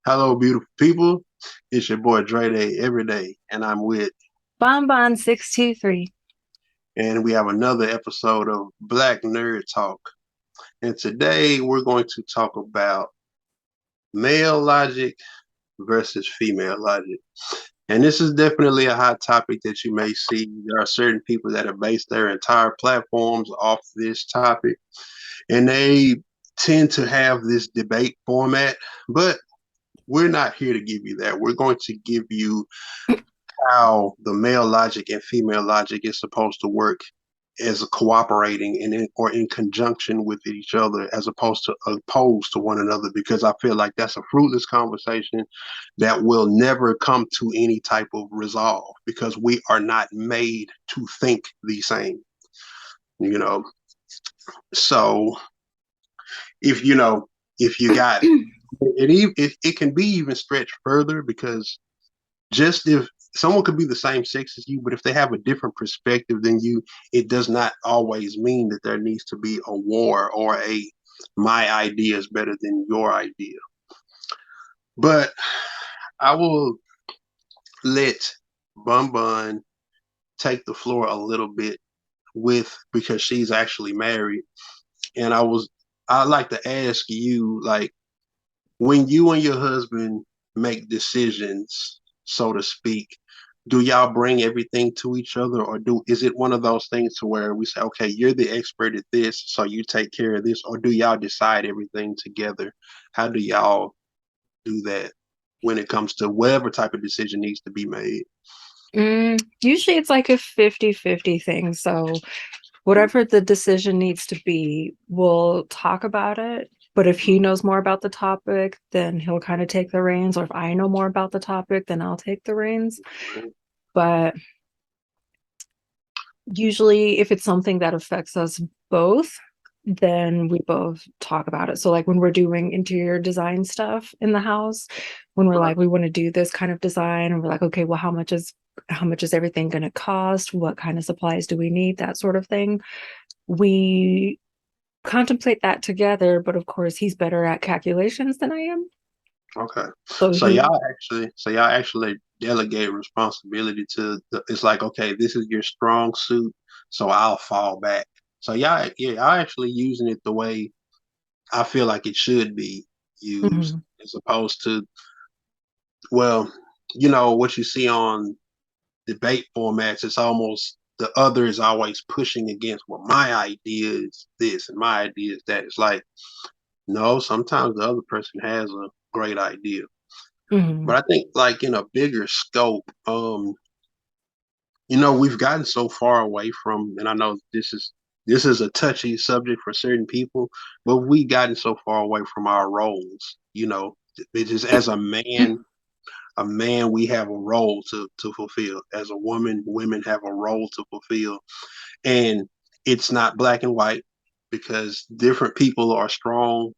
Hello, beautiful people. It's your boy Dre Day every day, and I'm with, Bonbon 623. and we have another episode of Black Nerd Talk. And today we're going to talk about male logic versus female logic. And this is definitely a hot topic that you may see. There are certain people that have based their entire platforms off this topic, and they tend to have this debate format, but we're not here to give you that. We're going to give you how the male logic and female logic is supposed to work as a cooperating and or in conjunction with each other as opposed to one another, because I feel like that's a fruitless conversation that will never come to any type of resolve because we are not made to think the same, you know. So if you know if you got it can be even stretched further, because just if someone could be the same sex as you, but if they have a different perspective than you, it does not always mean that there needs to be a war or a my idea is better than your idea. But I will let Bun Bun take the floor a little bit with because she's actually married. And I'd like to ask you, like, when you and your husband make decisions, so to speak, do y'all bring everything to each other, or do is it one of those things to where we say, okay, you're the expert at this, so you take care of this, or do y'all decide everything together? How do y'all do that when it comes to whatever type of decision needs to be made? Usually it's like a 50-50 thing. So whatever the decision needs to be, we'll talk about it. But if he knows more about the topic, then he'll kind of take the reins. Or if I know more about the topic, then I'll take the reins. But usually if it's something that affects us both, then we both talk about it. So like when we're doing interior design stuff in the house, when we're like we want to do this kind of design and we're like, okay, well how much is everything going to cost? What kind of supplies do we need? That sort of thing. We contemplate that together, but of course he's better at calculations than I am. Okay. So So he y'all actually delegate responsibility to it's like, okay, this is your strong suit, so I'll fall back. So y'all actually using it the way I feel like it should be used, Mhm. as opposed to, well, what you see on debate formats, it's almost the other is always pushing against, well, my idea is this and my idea is that. It's like, no, sometimes the other person has a great idea. Mhm. But I think, like, in a bigger scope, we've gotten so far away from, and I know this is a touchy subject for certain people, but we've gotten so far away from our roles. It is, as a man, we have a role to fulfill. As a woman, women have a role to fulfill, and it's not black and white, because different people are strong.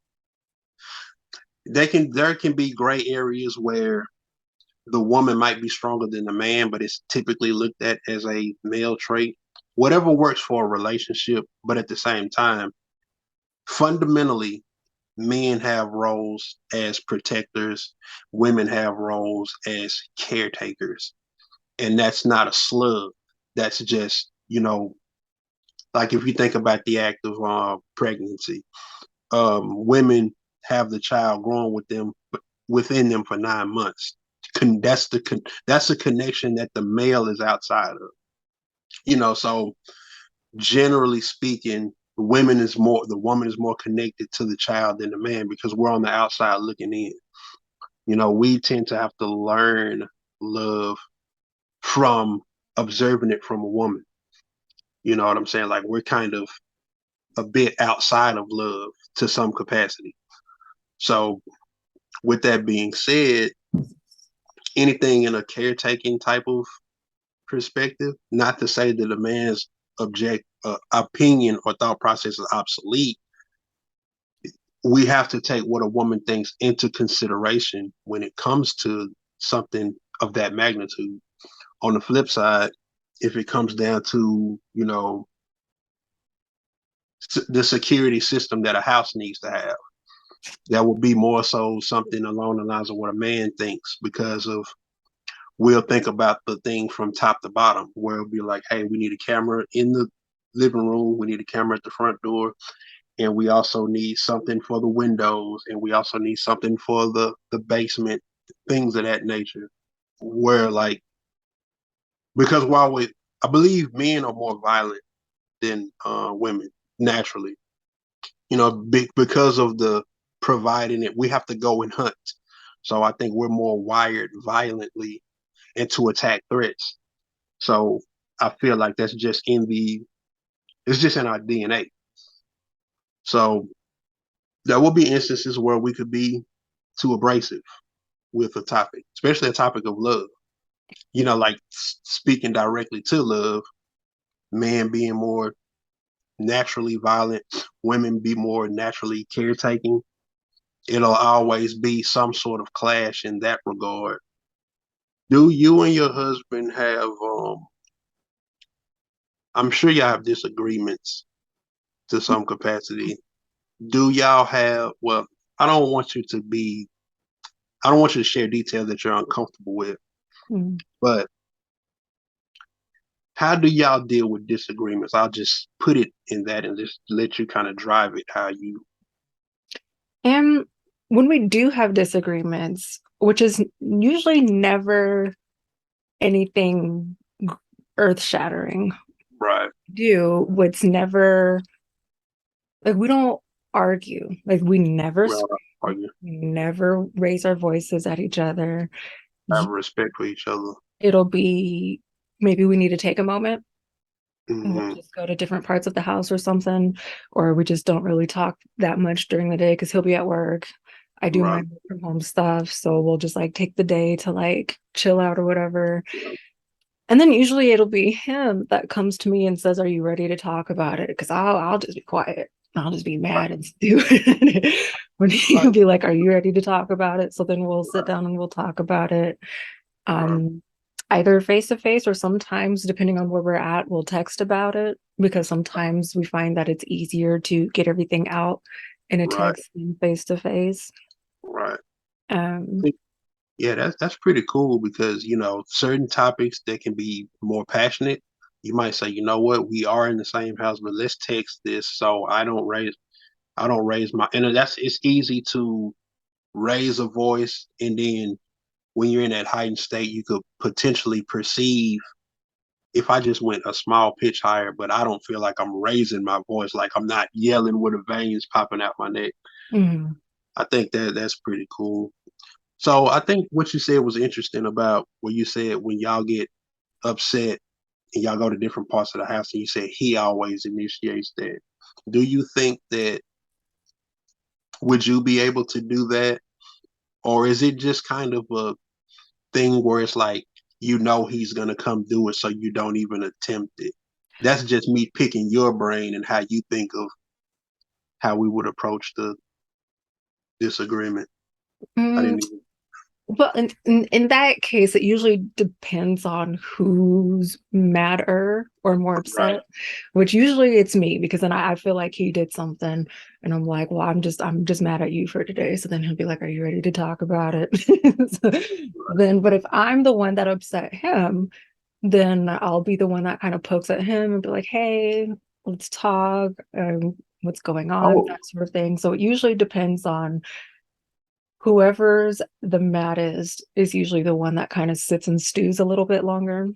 There can be gray areas where the woman might be stronger than the man, but it's typically looked at as a male trait. Whatever works for a relationship, but at the same time, fundamentally, men have roles as protectors, women have roles as caretakers. And that's not a slug. That's just, like if you think about the act of pregnancy, women have the child growing within them for 9 months. That's a connection that the male is outside of. So generally speaking, the woman is more connected to the child than the man, because we're on the outside looking in. We tend to have to learn love from observing it from a woman. You know what I'm saying? Like, we're kind of a bit outside of love to some capacity. So with that being said, anything in a caretaking type of perspective, not to say that a man's opinion or thought process is obsolete, we have to take what a woman thinks into consideration when it comes to something of that magnitude. On the flip side, if it comes down to, the security system that a house needs to have, that will be more so something along the lines of what a man thinks, because of we'll think about the thing from top to bottom, where it'll be like, hey, we need a camera in the living room, we need a camera at the front door, and we also need something for the windows, and we also need something for the basement, things of that nature. Where like, because while we, I believe men are more violent than women naturally, because of the providing it, we have to go and hunt. So I think we're more wired violently and to attack threats. So I feel like that's just it's just in our DNA. So there will be instances where we could be too abrasive with a topic, especially a topic of love. Like speaking directly to love, men being more naturally violent, women be more naturally caretaking. It'll always be some sort of clash in that regard. Do you and your husband have I'm sure y'all have disagreements to some capacity. Do y'all have, well, I don't want you to be I don't want you to share details that you're uncomfortable with, Mm. but how do y'all deal with disagreements? I'll just put it in that and just let you kind of drive it how you. And when we do have disagreements, which is usually never anything earth shattering, Right. do what's never like we don't argue. Like we never Well, scream, argue, never raise our voices at each other. have respect for each other. It'll be maybe we need to take a moment and we'll Hmm. just go to different parts of the house or something, or we just don't really talk that much during the day because he'll be at work. I do my Right. work from home stuff, so we'll just like take the day to like chill out or whatever. And then usually it'll be him that comes to me and says, "Are you ready to talk about it?" Because I'll just be quiet. I'll just be Right. mad and stupid. When Right. he'll be like, "Are you ready to talk about it?" So then we'll sit down and we'll talk about it. Right. Um, Either face to face or sometimes, depending on where we're at, we'll text about it because sometimes we find that it's easier to get everything out in a Right. text than face to face. Right. Um, Yeah, that's pretty cool because certain topics that can be more passionate. You might say, you know what, we are in the same house, but let's text this so I don't raise my, and it's easy to raise a voice, and then when you're in that heightened state, you could potentially perceive if I just went a small pitch higher, but I don't feel like I'm raising my voice, like I'm not yelling with the veins popping out my neck. mhm. I think that's pretty cool. So I think what you said was interesting about what you said when y'all get upset and y'all go to different parts of the house, and you said he always initiates that. Do you think that would you be able to do that? Or is it just kind of a thing where it's like he's gonna come do it so you don't even attempt it? That's just me picking your brain and how you think of how we would approach the disagreement. I Mm, didn't even. well, in that case, it usually depends on who's madder or more Right. upset, which usually it's me because then I feel like he did something and I'm like, well, I'm just mad at you for today. So then he'll be like, are you ready to talk about it? But if I'm the one that upset him, then I'll be the one that kind of pokes at him and be like, hey, let's talk. What's going on, Oh, that sort of thing. So it usually depends on whoever's the maddest is usually the one that kind of sits and stews a little bit longer.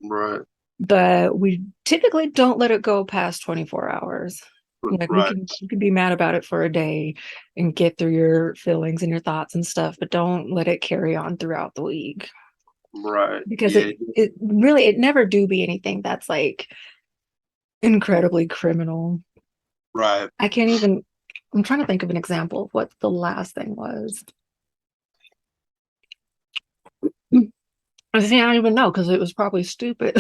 right, But we typically don't let it go past 24 hours. Like we right, can you can be mad about it for a day and get through your feelings and your thoughts and stuff, but don't let it carry on throughout the week. right. Because Yeah, it really it never do be anything that's like incredibly criminal. right. I can't even I'm trying to think of an example of what the last thing was. I see, I don't even know because it was probably stupid.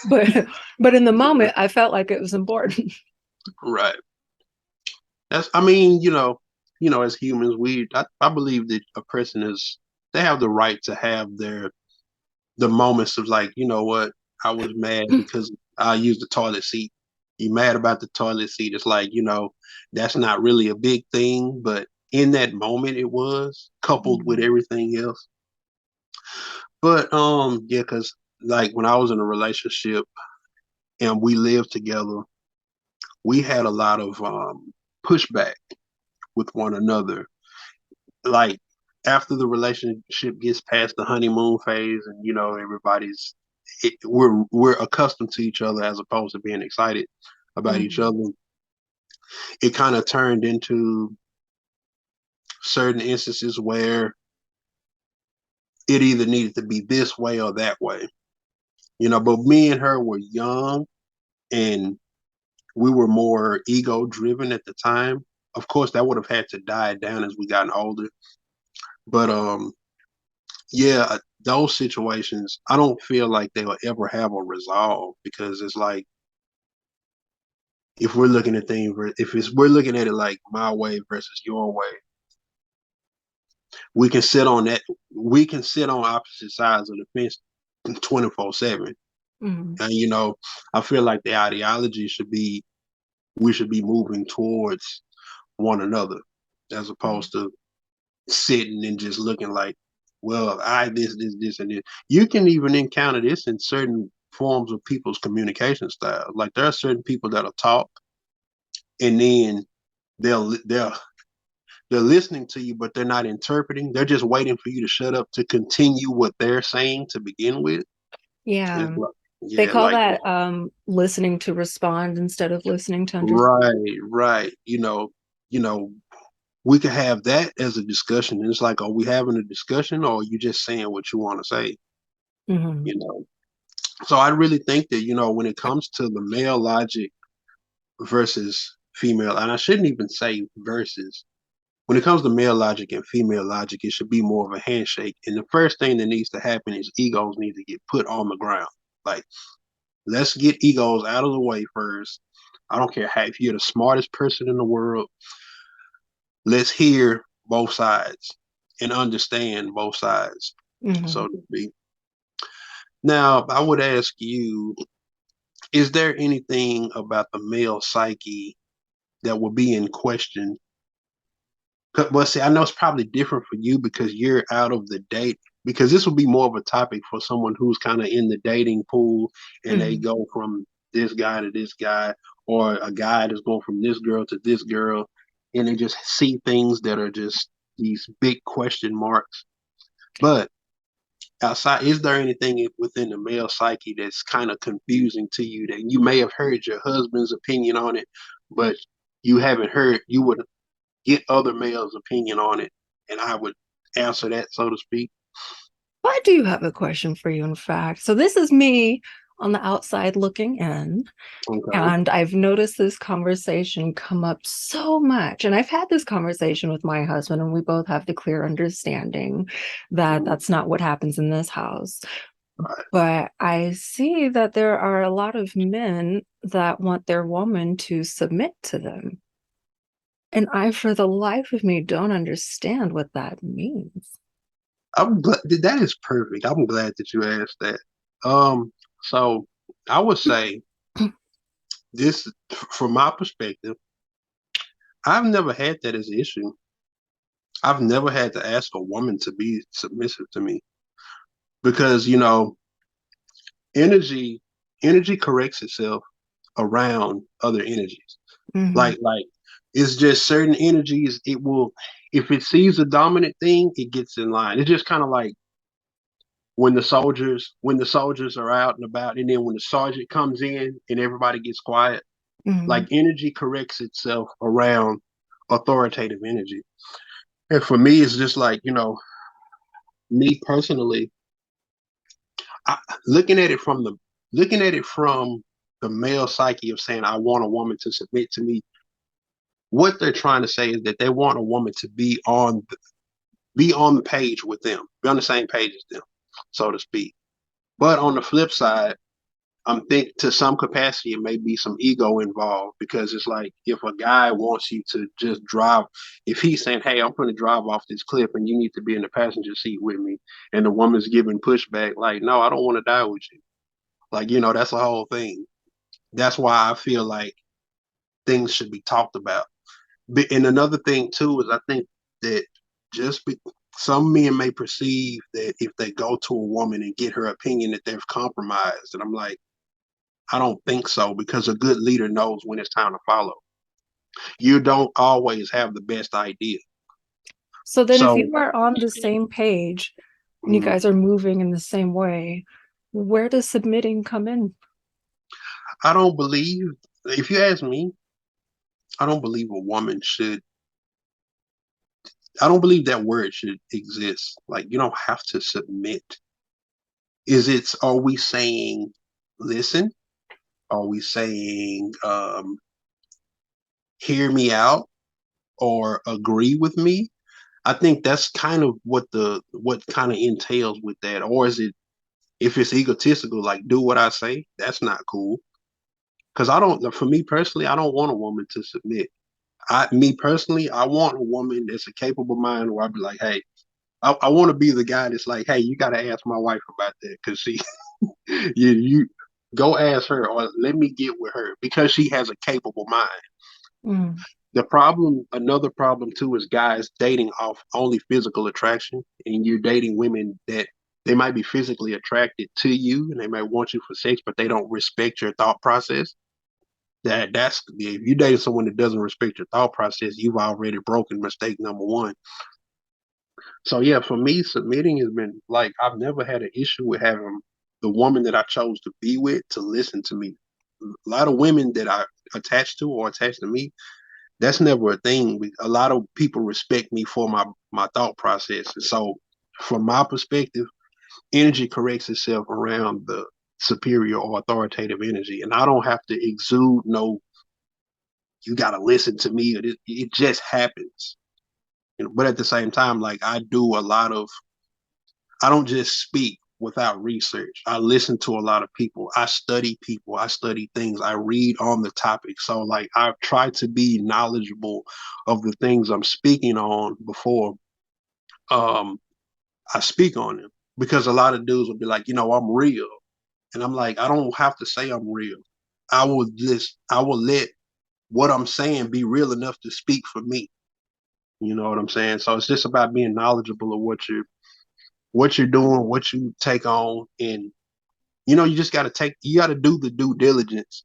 But but in the moment, I felt like it was important. Right. I mean, as humans, I believe that a person they have the right to have the moments of like, you know what, I was mad because I used the toilet seat. You mad about the toilet seat. It's like, that's not really a big thing, but in that moment it was coupled with Mhm. everything else. But yeah, because like when I was in a relationship and we lived together, we had a lot of pushback with one another. Like after the relationship gets past the honeymoon phase, and everybody's we're accustomed to each other as opposed to being excited about each Mhm. other. It kind of turned into certain instances where it either needed to be this way or that way. But me and her were young and we were more ego driven at the time. Of course, that would have had to die down as we gotten older. But yeah, those situations, I don't feel like they'll ever have a resolve because it's like if we're looking at things, if it's we're looking at it like my way versus your way, we can sit on that. We can sit on opposite sides of the fence 24/7. Mhm. And I feel like the ideology should be we should be moving towards one another as Mhm. opposed to sitting and just looking like, well, I this and this. You can even encounter this in certain forms of people's communication style. Like there are certain people that'll talk and then they'll they'll they're listening to you, but they're not interpreting. They're just waiting for you to shut up to continue what they're saying to begin with. It's Yeah. like, They yeah, call like that listening to respond instead of listening to understand. right, right. You know, we could have that as a discussion. And it's like, are we having a discussion or are you just saying what you want to say? Hmm. You know. So I really think that, when it comes to the male logic versus female, and I shouldn't even say versus, when it comes to male logic and female logic, it should be more of a handshake. And the first thing that needs to happen is egos need to get put on the ground. Like, let's get egos out of the way first. I don't care how, if you're the smartest person in the world, let's hear both sides and understand both sides, Hmm. so to speak. Now, I would ask you, is there anything about the male psyche that will be in question? Well, see, I know it's probably different for you because you're out of the date. Because this would be more of a topic for someone who's kind of in the dating pool and they Hmm. go from this guy to this guy, or a guy that's going from this girl to this girl, and they just see things that are just these big question marks. But outside, is there anything within the male psyche that's kind of confusing to you that you may have heard your husband's opinion on it, but you would get other males' opinion on it, and I would answer that, so to speak. I do have a question for you, in fact. So this is me on the outside looking in. Okay. And I've noticed this conversation come up so much. And I've had this conversation with my husband, and we both have the clear understanding that that's not what happens in this house. Right. But I see that there are a lot of men that want their woman to submit to them. And I, for the life of me, don't understand what that means. I'm glad that is perfect. I'm glad that you asked that. So I would say this, from my perspective, I've never had that as an issue. I've never had to ask a woman to be submissive to me because energy energy corrects itself around other energies. Hmm. Like it's just certain energies. It will, if it sees a dominant thing, it gets in line. It's just kind of like when the soldiers are out and about, and then when the sergeant comes in and everybody gets quiet. Hmm. Like energy corrects itself around authoritative energy. And for me, it's just like me personally, I, looking at it from the looking at it from the male psyche of saying I want a woman to submit to me. What they're trying to say is that they want a woman to be on the page with them, be on the same page as them, so to speak. But on the flip side, I'm think to some capacity it may be some ego involved because it's like if a guy wants you to just drive, if he's saying, "Hey, I'm going to drive off this cliff and you need to be in the passenger seat with me," and the woman's giving pushback, like, "No, I don't want to die with you." Like that's the whole thing. That's why I feel like things should be talked about. And another thing too is I think that just be, some men may perceive that if they go to a woman and get her opinion that they've compromised, and I'm like, I don't think so because a good leader knows when it's time to follow. You don't always have the best idea. So then if So you are on the same page and you mm, guys are moving in the same way, where does submitting come in? I don't believe, if you ask me, I don't believe a woman should, I don't believe that word should exist. Like, you don't have to submit. Are we saying, listen? Are we saying, hear me out or agree with me? I think that's kind of what kind of entails with that. Or is it, if it's egotistical, like do what I say? That's not cool. Because I don't, for me personally, I don't want a woman to submit. Me personally, I want a woman that's a capable mind where I'd be like, hey, I want to be the guy that's like, hey, you got to ask my wife about that because she, you go ask her or let me get with her because she has a capable mind. Mm. The problem, another problem too, is guys dating off only physical attraction, and you're dating women that they might be physically attracted to you and they might want you for sex, but they don't respect your thought process. That's if you date someone that doesn't respect your thought process, you've already broken mistake number one. So yeah, for me, submitting has been like I've never had an issue with having the woman that I chose to be with to listen to me. A lot of women that I attached to or attached to me, that's never a thing. A lot of people respect me for my thought process. And so from my perspective, energy corrects itself around the superior or authoritative energy. And I don't have to exude no, you gotta listen to me. It just happens. But at the same time, like I do a lot of I don't just speak without research. I listen to a lot of people. I study people. I study things. I read on the topic. So like I try to be knowledgeable of the things I'm speaking on before um I speak on them. Because a lot of dudes will be like, I'm real. And I'm like, I don't have to say I'm real. I will let what I'm saying be real enough to speak for me. You know what I'm saying? So it's just about being knowledgeable of what you're doing, what you take on, and you just you got to do the due diligence.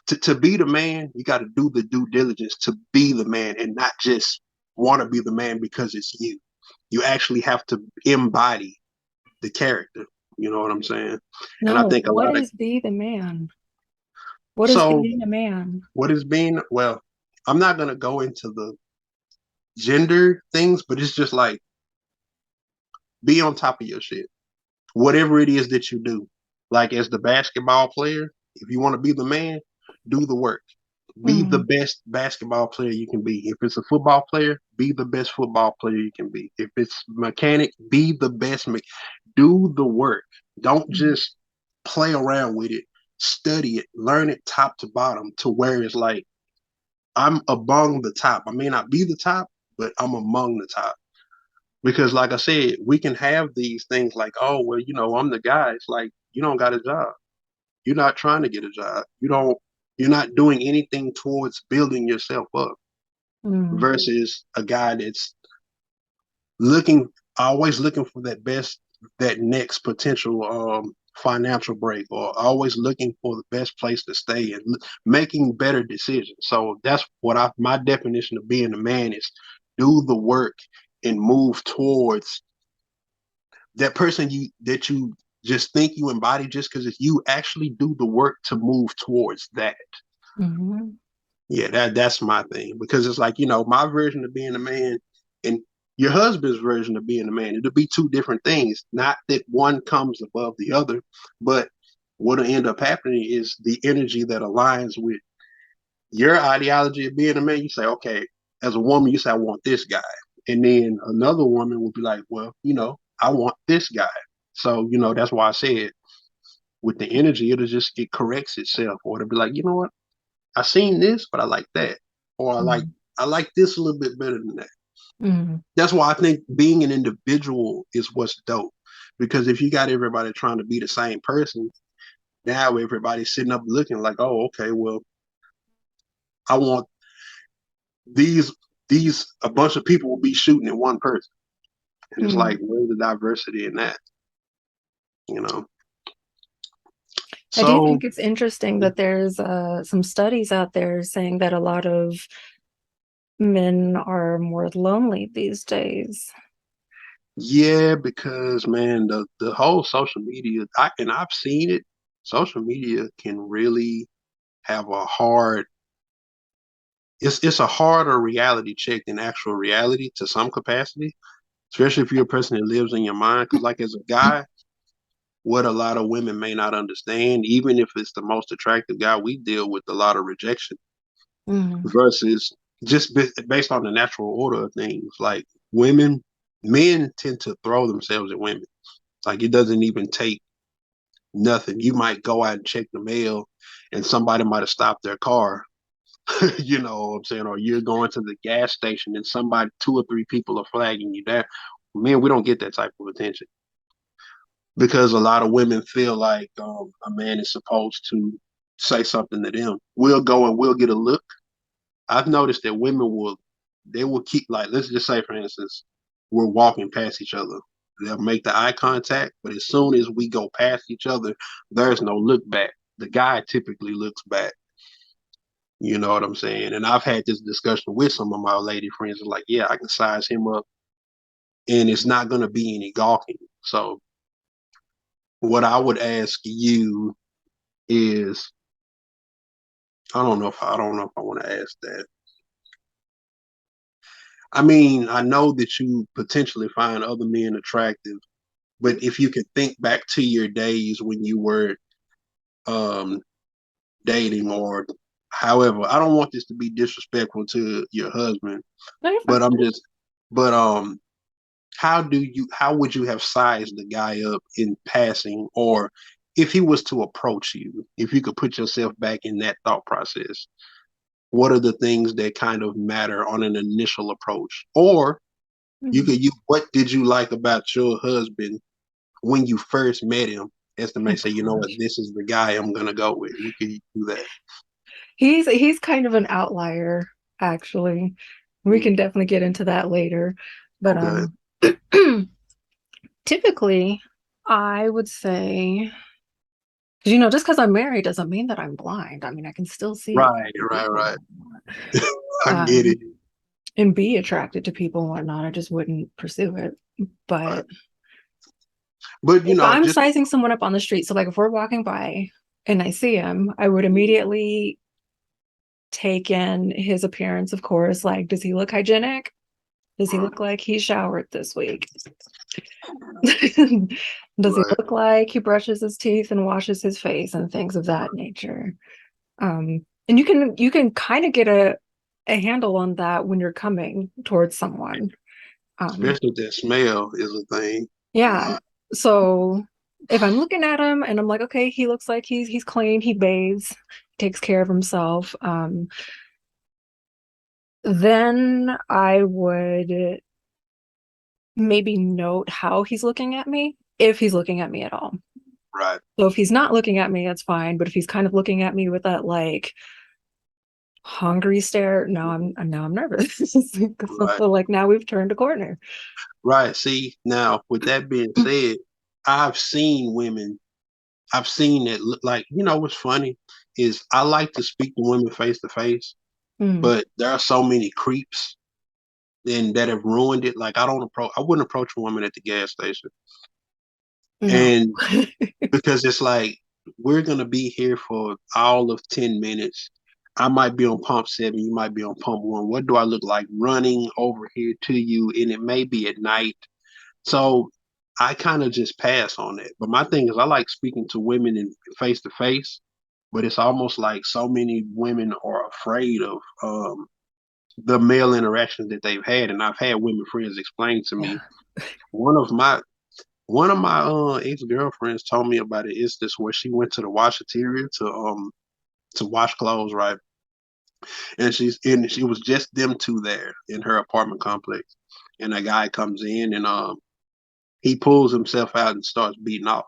To be the man, you got to do the due diligence to be the man and not just want to be the man because it's you. You actually have to embody the character. You know what I'm saying? And I No, think a what lot of, is be the man? What is so being a man? what is being, well, I'm not going to go into the gender things, but it's just like be on top of your shit. Whatever it is that you do. Like as the basketball player, if you want to be the man, do the work. Be the Mm. best basketball player you can be. If it's a football player, be the best football player you can be. If it's mechanic, be the best. Do the work. Don't Mm. just play around with it. Study it. Learn it top to bottom to where it's like I'm among the top. I may not be the top, but I'm among the top. Because, like I said, we can have these things like, oh, well, I'm the guy. It's like, you don't got a job. You're not trying to get a job. You're not doing anything towards building yourself up Mm. versus a guy that's looking, always looking for that next potential financial break or always looking for the best place to stay and making better decisions. So that's my definition of being a man is do the work and move towards that person that you just think you embody just because you actually do the work to move towards that. Mhm. Yeah, that's my thing because it's like my version of being a man and your husband's version of being a man. It'll be two different things. Not that one comes above the other, but what'll end up happening is the energy that aligns with your ideology of being a man. You say, okay, as a woman, you say, I want this guy, and then another woman will be like, well, I want this guy. So that's why I said with the energy, it corrects itself, or it'll be like, you know what, I seen this, but I like that, or Mm. I like this a little bit better than that. Mm. That's why I think being an individual is what's dope. Because if you got everybody trying to be the same person, Now everybody's sitting up looking like, oh, okay, well, I want these a bunch of people will be shooting at one person. And it's Mm. like, where's the diversity in that? You know? I do So think it's interesting that there's some studies out there saying that a lot of men are more lonely these days. yeah, because man, the whole social media, I've seen it. Social media can really have a hard. It's a harder reality check than actual reality to some capacity, especially if you're a person that lives in your mind. Because like as a guy, what a lot of women may not understand, even if it's the most attractive guy, we deal with a lot of rejection Mm. versus just based on the natural order of things. Like men tend to throw themselves at women. Like it doesn't even take nothing. You might go out and check the mail and somebody might have stopped their car. You know what I'm saying? Or you're going to the gas station and somebody, two or three people are flagging you down. Men, we don't get that type of attention because a lot of women feel like a man is supposed to say something to them. We'll go and we'll get a look. I've noticed that women they will keep like, let's just say for instance, we're walking past each other. They'll make the eye contact, but as soon as we go past each other, there's no look back. The guy typically looks back. You know what I'm saying? And I've had this discussion with some of my lady friends. Like, yeah, I can size him up, and it's not going to be any gawking. So, what I would ask you is, I don't know if I want to ask that. I mean, I know that you potentially find other men attractive, but if you could think back to your days when you were um, dating or however, I don't want this to be disrespectful to your husband, No, you're fine. but but how would you have sized the guy up in passing, or if he was to approach you, if you could put yourself back in that thought process, what are the things that kind of matter on an initial approach? Or you Mm. could you what did you like about your husband when you first met him, as to Oh may say, you know what, gosh. this is the guy I'm gonna go with. We could do that. He's kind of an outlier, actually. We Mm, can definitely get into that later. But okay. typically I would say, 'cause, just because I'm married doesn't mean that I'm blind. I mean, I can still see Right, right, people right. I get it. um, and be attracted to people and whatnot. I just wouldn't pursue it. Right. But But if I'm just sizing someone up on the street, so like if we're walking by and I see him, I would immediately take in his appearance, of course. Like, does he look hygienic? Does he look like he showered this week? Does he right. look like he brushes his teeth and washes his face and things of that nature? And you can kind of get a handle on that when you're coming towards someone. Um, Especially if that smell is a thing. yeah. So if I'm looking at him and I'm like, okay, he looks like he's clean, he bathes, takes care of himself. Then I would maybe note how he's looking at me, if he's looking at me at all. Right, So if he's not looking at me, that's fine. But if he's kind of looking at me with that like hungry stare, now I'm nervous. right, Like now we've turned a corner. right. See, now with that being said, I've seen women, I've seen that look like, what's funny is I like to speak to women face to face, Mm, but there are so many creeps and that have ruined it. Like I wouldn't approach a woman at the gas station. no. And because it's like we're gonna be here for all of 10 minutes. I might be on pump 7, you might be on pump 1. What do I look like running over here to you? And it may be at night. So I kind of just pass on that. But my thing is I like speaking to women in face to face, but it's almost like so many women are afraid of the male interactions that they've had. And I've had women friends explain to Yeah. me one of my one of my ex girlfriends told me about an instance where she went to the washateria to wash clothes, right? And she was just them two there in her apartment complex. And a guy comes in and he pulls himself out and starts beating off.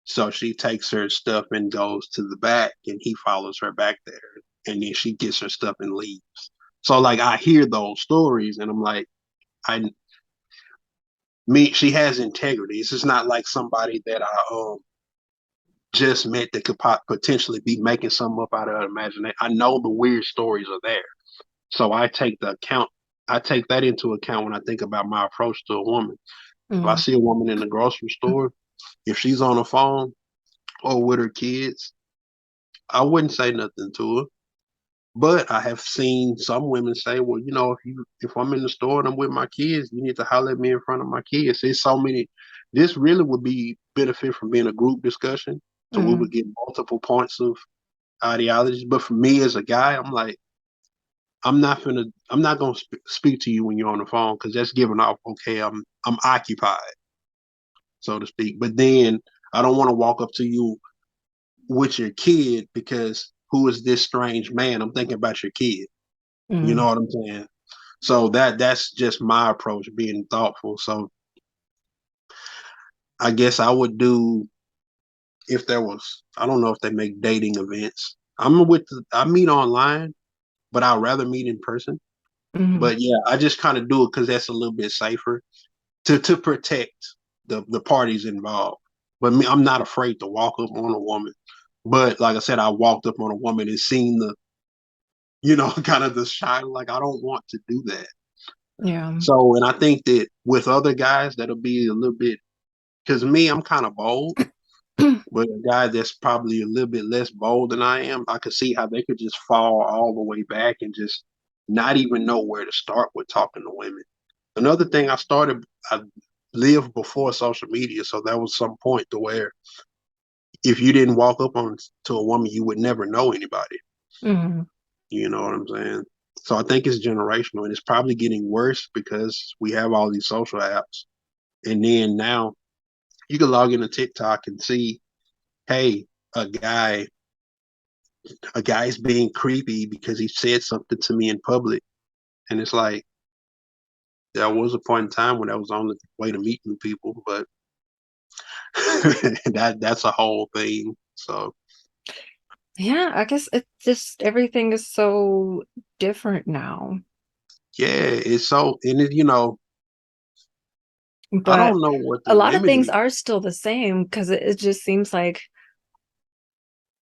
So she takes her stuff and goes to the back, and he follows her back there, and then she gets her stuff and leaves. So like I hear those stories, and I'm like, I she has integrity. It's just not like somebody that I just met that could potentially be making something up out of her imagination. I know the weird stories are there, so I take that into account when I think about my approach to a woman. If I Mm, see a woman in the grocery store, if she's on the phone or with her kids, I wouldn't say nothing to her. But I have seen some women say, "Well, if I'm in the store and I'm with my kids, you need to holler at me in front of my kids." There's so many. This really would be benefit from being a group discussion, so we would mm, get multiple points of ideologies. But for me as a guy, I'm like, I'm not gonna speak to you when you're on the phone because that's giving off, okay, I'm occupied, so to speak. But then I don't want to walk up to you with your kid because who is this strange man? I'm thinking about your kid. You know mm, what I'm saying? So that's just my approach, being thoughtful. So I guess I would do if there was. I don't know if they make dating events. I meet online, but I'd rather meet in person. mm, But yeah, I just kind of do it because that's a little bit safer to protect the parties involved. But me, I'm not afraid to walk up on a woman. But like I said, I walked up on a woman and seen the, kind of the shy. Like I don't want to do that. yeah. So, and I think that with other guys, that'll be a little bit because me, I'm kind of bold, but a guy that's probably a little bit less bold than I am, I could see how they could just fall all the way back and just not even know where to start with talking to women. Another thing I lived before social media, so there was some point to where if you didn't walk up on to a woman, you would never know anybody. Mm, You know what I'm saying? So I think it's generational, and it's probably getting worse because we have all these social apps, and then now you can log into TikTok and see, hey, a guy, a guy's being creepy because he said something to me in public, and it's like there was a point in time when that was the only way to meet new people, but that's a whole thing. So yeah, I guess it's just everything is so different now. yeah, it's so and I But don't know what a the lot of things women. are still the same because it just seems like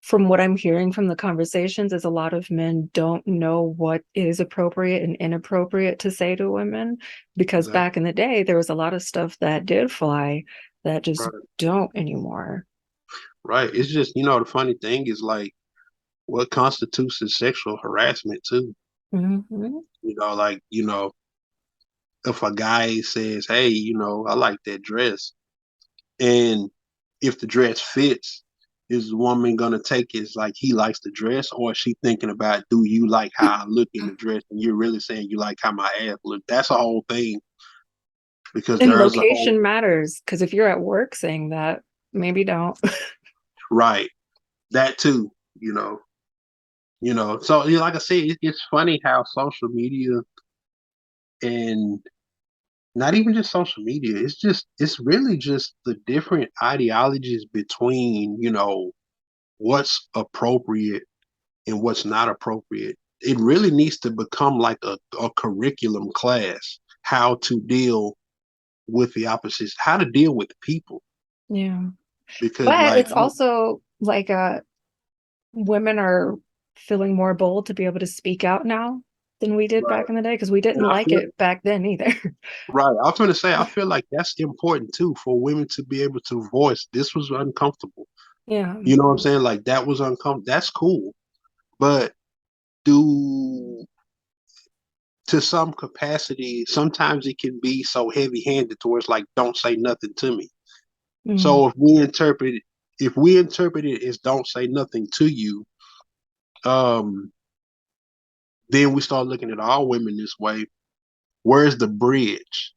from what I'm hearing from the conversations is a lot of men don't know what is appropriate and inappropriate to say to women because back Exactly. in the day there was a lot of stuff that did fly that just Right. don't anymore. Right. It's just the funny thing is like what constitutes as sexual harassment too. Mhm. Like if a guy says, "Hey, I like that dress," and if the dress fits, is the woman gonna take it as like he likes the dress, or is she thinking about, do you like how I look in the dress, and you're really saying you like how my ass look? That's a whole thing because And there is a whole location matters because if you're at work saying that, maybe don't. right that too. You know, So like I said, it's funny how social media and not even just social media, it's really just the different ideologies between what's appropriate and what's not appropriate. It really needs to become like a curriculum class, how to deal with the opposites, how to deal with people. Yeah. Because But like it's also like women are feeling more bold to be able to speak out now than we did right, back in the day because we and didn't I like feel it back then either. right. I was going to say I feel like that's important too for women to be able to voice. This was uncomfortable. Yeah. You know what I'm saying? Like that was uncomfortable. That's cool, but do to some capacity, sometimes it can be so heavy handed towards like, don't say nothing to me. Mm, So if we interpret it as don't say nothing to you, um, then we start looking at all women this way. Where's the bridge?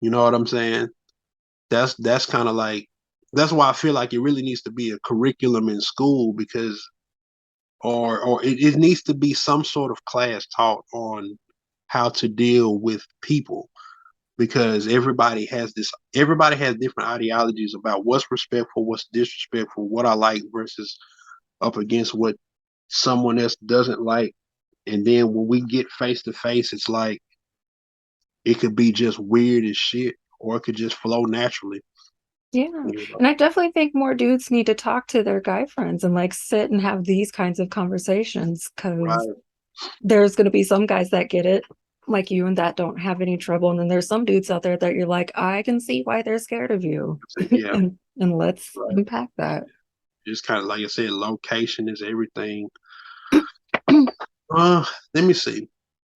You know what I'm saying? That's kind of like that's why I feel like it really needs to be a curriculum in school because or it needs to be some sort of class taught on how to deal with people because everybody has different ideologies about what's respectful, what's disrespectful, what I like versus up against what someone else doesn't like. And then when we get face to face, it's like it could be just weird as shit, or it could just flow naturally. Yeah. You know? And I definitely think more dudes need to talk to their guy friends and like sit and have these kinds of conversations because Right. there's going to be some guys that get it like you and that don't have any trouble. And then there's some dudes out there that you're like, I can see why they're scared of you. Yeah. And let's Right. unpack that. Just kind of like I said, location is everything. Let me see.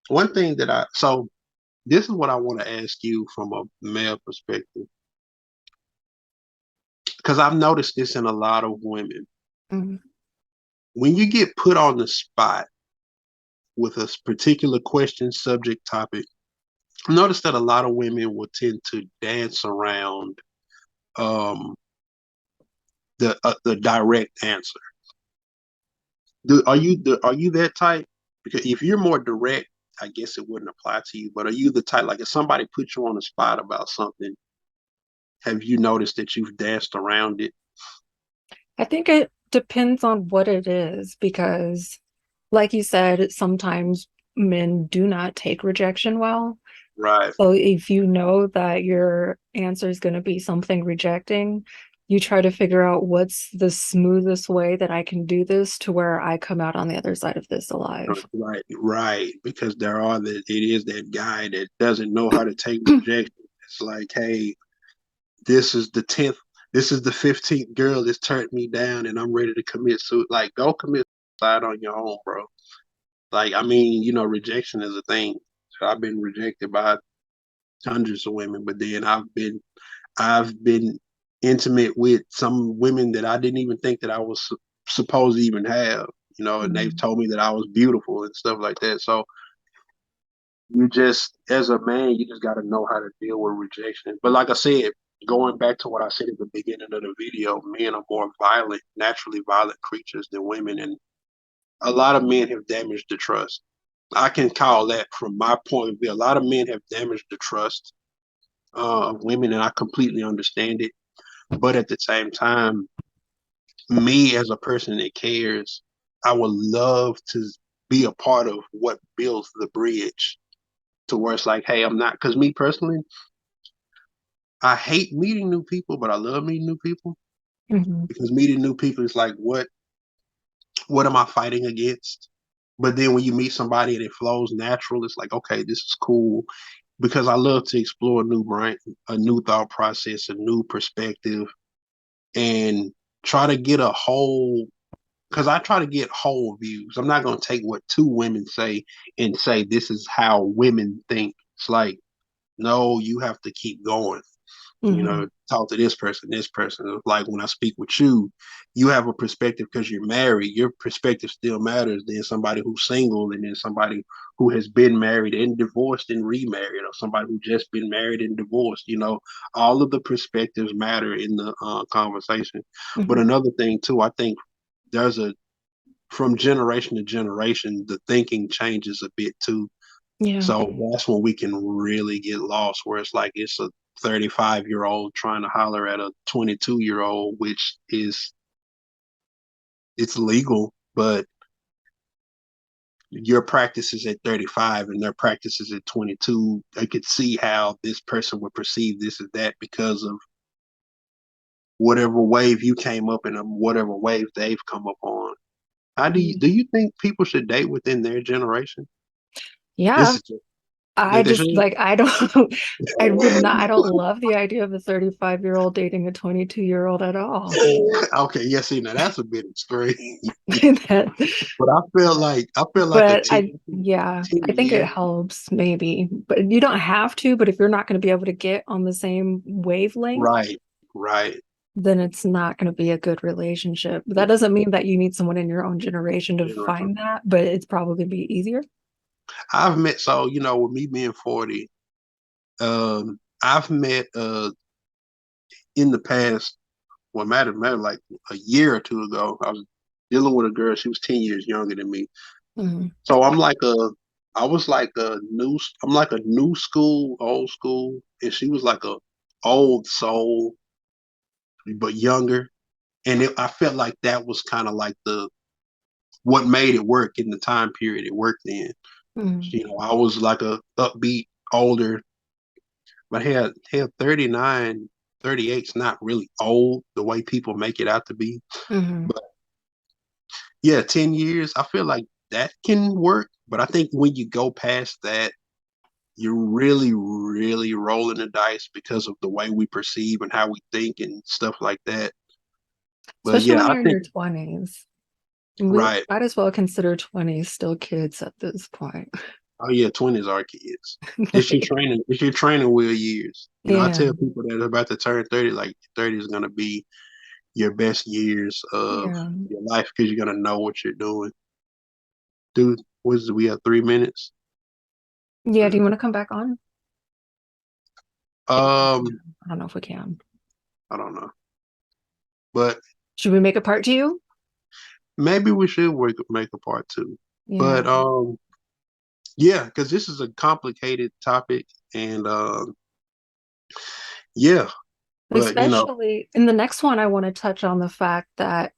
One thing that this is what I want to ask you from a male perspective, because I've noticed this in a lot of women. Mhm. When you get put on the spot with a particular question, subject, topic, notice that a lot of women will tend to dance around um, the direct answer. Are you that type? Because if you're more direct, I guess it wouldn't apply to you. But are you the type, like if somebody put you on the spot about something, have you noticed that you've danced around it? I think it depends on what it is because, like you said, sometimes men do not take rejection well. Right. So if you know that your answer is going to be something rejecting, you try to figure out what's the smoothest way that I can do this to where I come out on the other side of this alive. Right, right. Because it is that guy that doesn't know how to take rejection. It's like, hey, this is the 10th, this is the 15th girl that's turned me down and I'm ready to commit suicide. Like, go commit suicide on your own, bro. Like, I mean, rejection is a thing. So I've been rejected by hundreds of women, but then I've been intimate with some women that I didn't even think that I was supposed to even have, and they've Mhm. told me that I was beautiful and stuff like that. So you just, as a man, you just got to know how to deal with rejection. But like I said, going back to what I said at the beginning of the video, men are more violent, naturally violent creatures than women, and a lot of men have damaged the trust. I can call that from my point of view. A lot of men have damaged the trust of women, and I completely understand it. But at the same time, me as a person that cares, I would love to be a part of what builds the bridge to where it's like, hey, I'm not, because me personally, I hate meeting new people, but I love meeting new people Mhm. because meeting new people is like, what am I fighting against? But then when you meet somebody and it flows natural, it's like, okay, this is cool because I love to explore a new brain, a new thought process, a new perspective, and try to get a whole. Because I try to get whole views. I'm not going to take what two women say and say this is how women think. It's like, no, you have to keep going. Mhm. Talk to this person, this person. Like when I speak with you, you have a perspective because you're married. Your perspective still matters than somebody who's single and then somebody who has been married and divorced and remarried, or somebody who just been married and divorced. All of the perspectives matter in the conversation. But Mhm. another thing too, I think there's a from generation to generation, the thinking changes a bit too. Yeah. So that's when we can really get lost, where it's like it's a 35-year-old trying to holler at a 22-year-old, which is it's legal, but your practice is at 35 and their practice is at 22. I could see how this person would perceive this as that because of whatever wave you came up in, or whatever wave they've come up on. How do you think people should date within their generation? This Yeah. is just I think they just should. like I don't I don't love the idea of a 35-year-old dating a 22-year-old at all. Okay, yeah, see now that's a bit extreme. That, But I feel like a but 10, I 10 think it years. helps maybe. But you don't have to, but if you're not going to be able to get on the same wavelength, Right, right. then it's not going to be a good relationship. That doesn't mean that you need someone in your own generation to find that, but it's probably going to be easier. With me being 40, I've met in the past, well, matter like a year or two ago, I was dealing with a girl. She was 10 years younger than me. Mhm. So I'm like I was like I'm like a new school, old school, and she was like a old soul, but younger. And I felt like that was kind of like the what made it work in the time period it worked in. Mm, I was like a upbeat, older, but hell, 39, 38's not really old the way people make it out to be. mhm. But yeah, 10 years, I feel like that can work. But I think when you go past that, you're really, really rolling the dice because of the way we perceive and how we think and stuff like that. But Especially yeah, when I you're in think your 20s. We right. might as well consider 20s still kids at this point. Oh yeah, 20s are kids. It's your Like, training. It's your training wheel years. I yeah, tell people that are about to turn 30, like 30 is gonna be your best years of yeah. your life because you're gonna know what you're doing. Dude, we have 3 minutes? Yeah, do you want to come back on? Maybe not. Um, I don't know if we can. I don't know, but Should we make a part two? maybe we should make a part two. Yeah. But yeah, because this is a complicated topic, and yeah, but Especially in the next one, I want to touch on the fact that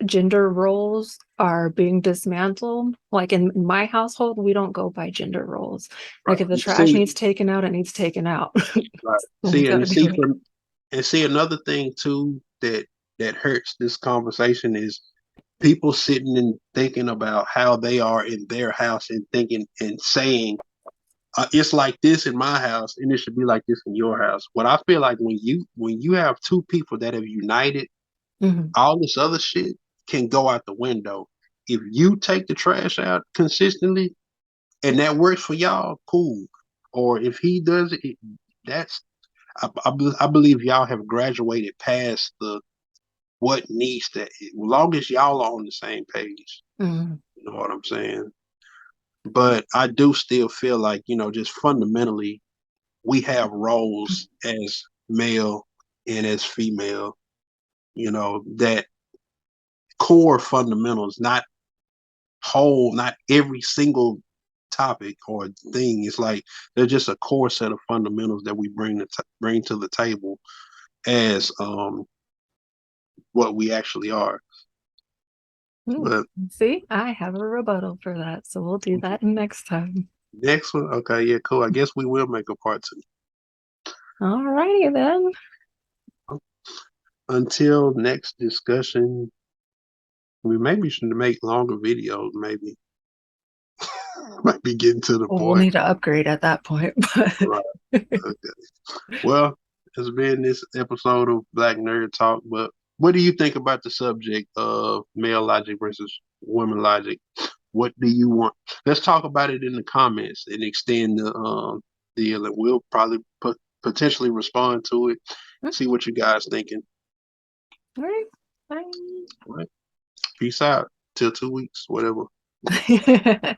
gender roles are being dismantled. Like in my household, we don't go by gender roles. right. Like if the trash See, needs taken out, it needs taken out. right. We See, gotta and do see it. from and see another thing too that hurts this conversation is people sitting and thinking about how they are in their house and thinking and saying it's like this in my house and it should be like this in your house. What I feel like when you have two people that have united, Mhm. all this other shit can go out the window. If you take the trash out consistently and that works for y'all, cool. Or if he does it, that's I believe y'all have graduated past the what needs to. As long as y'all are on the same page, Mhm. you know what I'm saying. But I do still feel like just fundamentally, we have roles as male and as female. That core fundamentals, not not every single topic or thing. It's like they're just a core set of fundamentals that we bring to the table as what we actually are. Hmm. But See, I have a rebuttal for that, so we'll do that next time. next one, okay, yeah, cool. I guess we will make a part two. All righty then. Until next discussion, we maybe should make longer videos. Maybe might be getting to the Well, we'll point. need to upgrade at that point, but Right. Okay. Well, it's been this episode of Black Nerd Talk. But what do you think about the subject of male logic versus women logic? What do you want? Let's talk about it in the comments and extend the deal, and we'll probably potentially respond to it. See what you guys thinking. all right. All right. Peace out. Till 2 weeks, whatever. Bye.